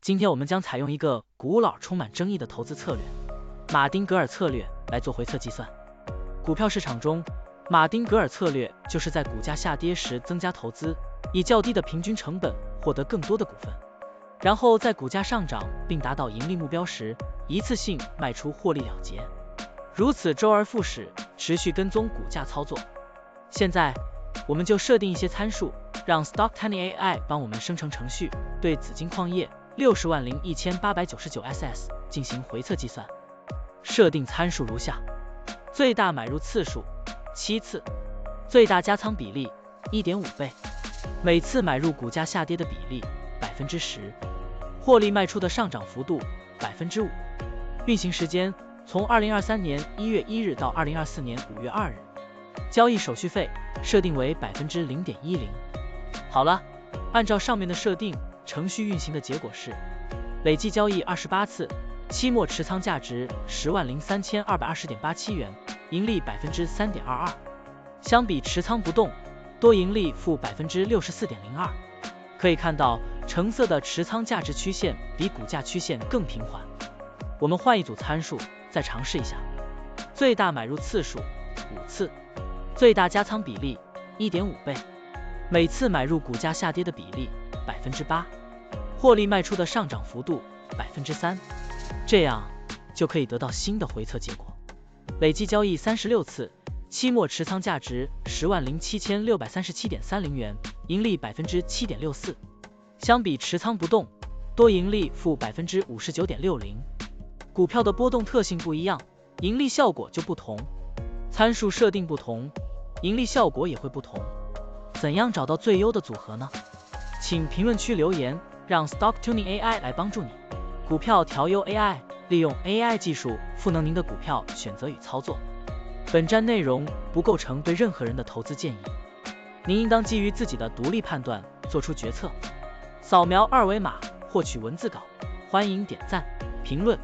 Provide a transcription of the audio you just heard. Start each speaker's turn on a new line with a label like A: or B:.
A: 今天我们将采用一个古老、充满争议的投资策略——马丁格尔策略来做回测计算。股票市场中，马丁格尔策略就是在股价下跌时增加投资，以较低的平均成本获得更多的股份，然后在股价上涨并达到盈利目标时，一次性卖出获利了结。如此周而复始，持续跟踪股价操作。现在，我们就设定一些参数，让 Stocktiny AI 帮我们生成程序，对紫金矿业601899 SS 进行回测计算。设定参数如下：最大买入次数7次，最大加仓比例 1.5 倍，每次买入股价下跌的比例 10%， 获利卖出的上涨幅度 5%。运行时间从2023年1月1日到2024年5月2日。交易手续费设定为 0.10%。好了，按照上面的设定，程序运行的结果是累计交易28次，期末持仓价值10.3220.87元，盈利 3.22%。相比持仓不动，多盈利负 64.02%。可以看到，橙色的持仓价值曲线比股价曲线更平缓。我们换一组参数，再尝试一下。最大买入次数5次，最大加仓比例 1.5 倍，每次买入股价下跌的比例 8%， 获利卖出的上涨幅度 3%， 这样就可以得到新的回测结果。累计交易36次，期末持仓价值10.7637.30元，盈利 7.64%。相比持仓不动，多盈利负 59.60%。股票的波动特性不一样，盈利效果就不同，参数设定不同，盈利效果也会不同。怎样找到最优的组合呢？请评论区留言，让 Stocktiny AI 来帮助你。股票调优 AI， 利用 AI 技术赋能您的股票选择与操作。本站内容不构成对任何人的投资建议，您应当基于自己的独立判断做出决策。扫描二维码获取文字稿，欢迎点赞、评论